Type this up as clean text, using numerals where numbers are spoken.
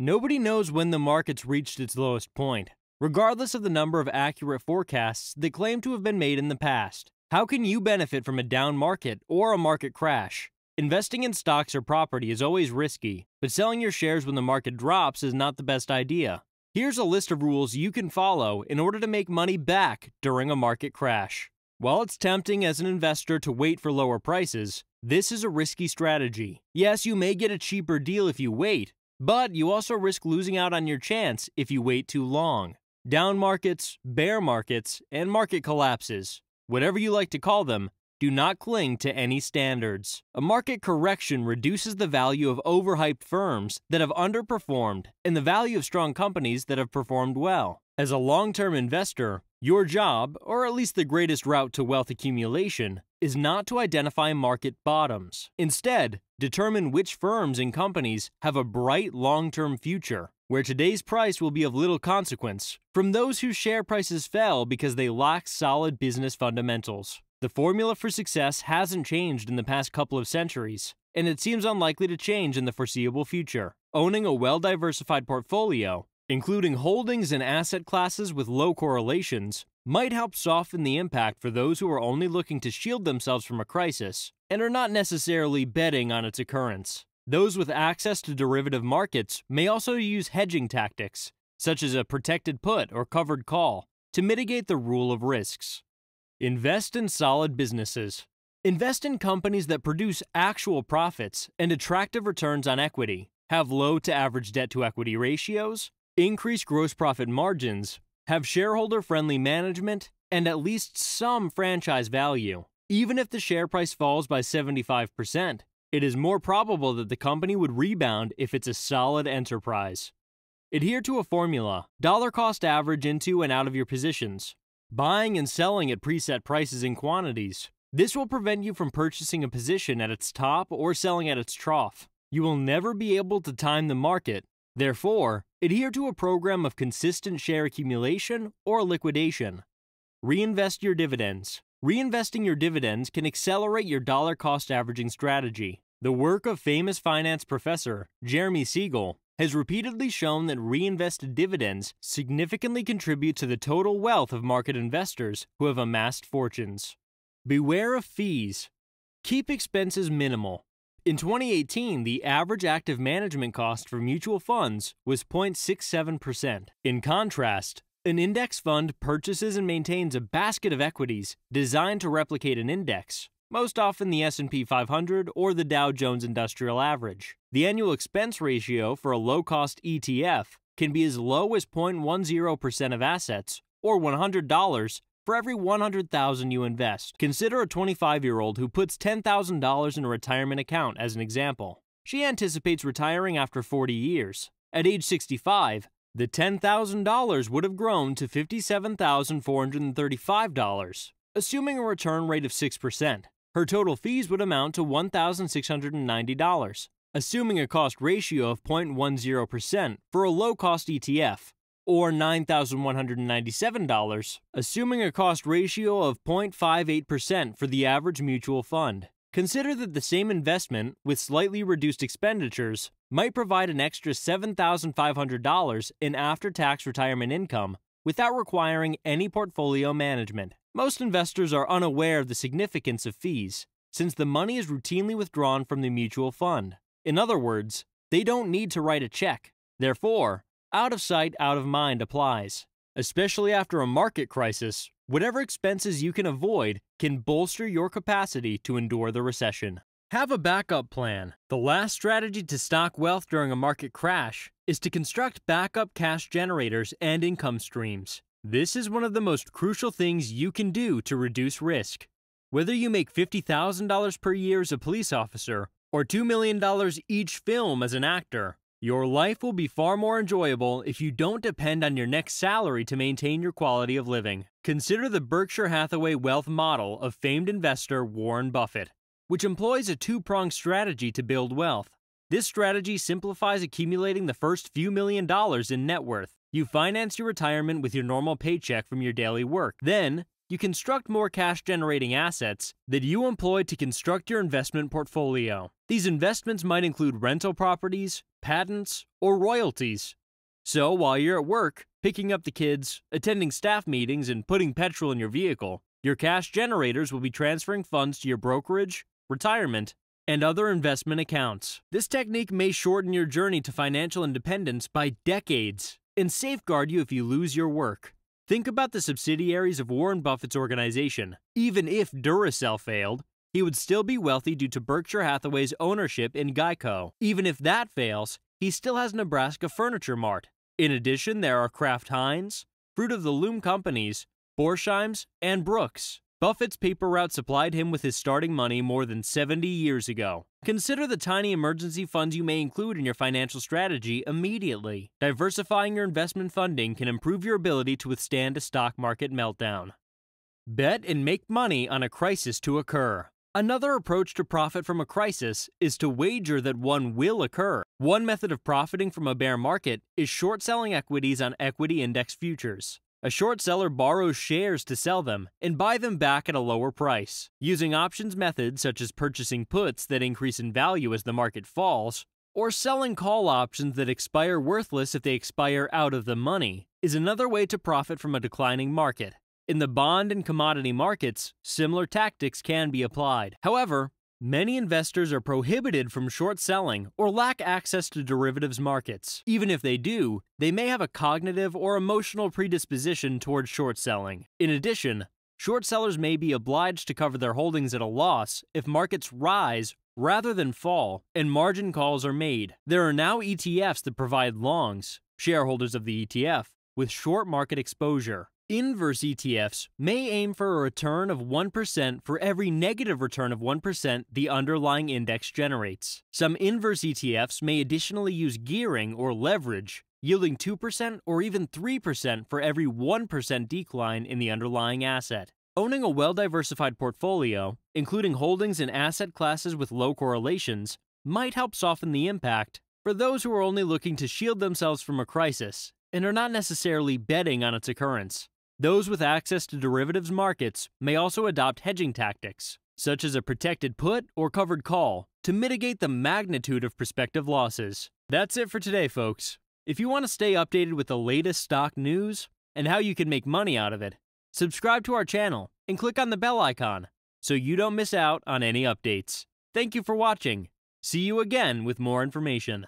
Nobody knows when the market's reached its lowest point, regardless of the number of accurate forecasts that claim to have been made in the past. How can you benefit from a down market or a market crash? Investing in stocks or property is always risky, but selling your shares when the market drops is not the best idea. Here's a list of rules you can follow in order to make money back during a market crash. While it's tempting as an investor to wait for lower prices, this is a risky strategy. Yes, you may get a cheaper deal if you wait, but you also risk losing out on your chance if you wait too long. Down markets, bear markets, and market collapses, whatever you like to call them, do not cling to any standards. A market correction reduces the value of overhyped firms that have underperformed and the value of strong companies that have performed well. As a long-term investor, your job, or at least the greatest route to wealth accumulation, is not to identify market bottoms. Instead, determine which firms and companies have a bright long-term future, where today's price will be of little consequence, from those whose share prices fell because they lack solid business fundamentals. The formula for success hasn't changed in the past couple of centuries, and it seems unlikely to change in the foreseeable future. Owning a well-diversified portfolio, including holdings in asset classes with low correlations, might help soften the impact for those who are only looking to shield themselves from a crisis and are not necessarily betting on its occurrence. Those with access to derivative markets may also use hedging tactics, such as a protected put or covered call, to mitigate the rule of risks. Invest in solid businesses. Invest in companies that produce actual profits and attractive returns on equity, have low to average debt-to-equity ratios, increase gross profit margins, have shareholder-friendly management, and at least some franchise value. Even if the share price falls by 75%, it is more probable that the company would rebound if it's a solid enterprise. Adhere to a formula. Dollar cost average into and out of your positions, buying and selling at preset prices and quantities. This will prevent you from purchasing a position at its top or selling at its trough. You will never be able to time the market. Therefore, adhere to a program of consistent share accumulation or liquidation. Reinvest your dividends. Reinvesting your dividends can accelerate your dollar cost averaging strategy. The work of famous finance professor Jeremy Siegel has repeatedly shown that reinvested dividends significantly contribute to the total wealth of market investors who have amassed fortunes. Beware of fees. Keep expenses minimal. In 2018, the average active management cost for mutual funds was 0.67%. In contrast, an index fund purchases and maintains a basket of equities designed to replicate an index, most often the S&P 500 or the Dow Jones Industrial Average. The annual expense ratio for a low-cost ETF can be as low as 0.10% of assets, or $100 for every $100,000 you invest. Consider a 25-year-old who puts $10,000 in a retirement account as an example. She anticipates retiring after 40 years. At age 65, the $10,000 would have grown to $57,435, assuming a return rate of 6%. Her total fees would amount to $1,690, assuming a cost ratio of 0.10% for a low-cost ETF, or $9,197, assuming a cost ratio of 0.58% for the average mutual fund. Consider that the same investment, with slightly reduced expenditures, might provide an extra $7,500 in after-tax retirement income without requiring any portfolio management. Most investors are unaware of the significance of fees, since the money is routinely withdrawn from the mutual fund. In other words, they don't need to write a check. Therefore, out of sight, out of mind applies. Especially after a market crisis, whatever expenses you can avoid can bolster your capacity to endure the recession. Have a backup plan. The last strategy to stock wealth during a market crash is to construct backup cash generators and income streams. This is one of the most crucial things you can do to reduce risk. Whether you make $50,000 per year as a police officer or $2 million each film as an actor, your life will be far more enjoyable if you don't depend on your next salary to maintain your quality of living. Consider the Berkshire Hathaway wealth model of famed investor Warren Buffett, which employs a two-pronged strategy to build wealth. This strategy simplifies accumulating the first few $1 million in net worth. You finance your retirement with your normal paycheck from your daily work. Then, you construct more cash-generating assets that you employ to construct your investment portfolio. These investments might include rental properties, patents, or royalties. So while you're at work, picking up the kids, attending staff meetings, and putting petrol in your vehicle, your cash generators will be transferring funds to your brokerage, retirement, and other investment accounts. This technique may shorten your journey to financial independence by decades and safeguard you if you lose your work. Think about the subsidiaries of Warren Buffett's organization. Even if Duracell failed, he would still be wealthy due to Berkshire Hathaway's ownership in Geico. Even if that fails, he still has Nebraska Furniture Mart. In addition, there are Kraft Heinz, Fruit of the Loom companies, Borsheims, and Brooks. Buffett's paper route supplied him with his starting money more than 70 years ago. Consider the tiny emergency funds you may include in your financial strategy immediately. Diversifying your investment funding can improve your ability to withstand a stock market meltdown. Bet and make money on a crisis to occur. Another approach to profit from a crisis is to wager that one will occur. One method of profiting from a bear market is short selling equities on equity index futures. A short seller borrows shares to sell them and buy them back at a lower price. Using options methods such as purchasing puts that increase in value as the market falls, or selling call options that expire worthless if they expire out of the money, is another way to profit from a declining market. In the bond and commodity markets, similar tactics can be applied. However, many investors are prohibited from short selling or lack access to derivatives markets. Even if they do, they may have a cognitive or emotional predisposition towards short selling. In addition, short sellers may be obliged to cover their holdings at a loss if markets rise rather than fall and margin calls are made. There are now ETFs that provide longs, shareholders of the ETF, with short market exposure. Inverse ETFs may aim for a return of 1% for every negative return of 1% the underlying index generates. Some inverse ETFs may additionally use gearing or leverage, yielding 2% or even 3% for every 1% decline in the underlying asset. Owning a well-diversified portfolio, including holdings in asset classes with low correlations, might help soften the impact for those who are only looking to shield themselves from a crisis and are not necessarily betting on its occurrence. Those with access to derivatives markets may also adopt hedging tactics, such as a protected put or covered call, to mitigate the magnitude of prospective losses. That's it for today, folks. If you want to stay updated with the latest stock news and how you can make money out of it, subscribe to our channel and click on the bell icon so you don't miss out on any updates. Thank you for watching. See you again with more information.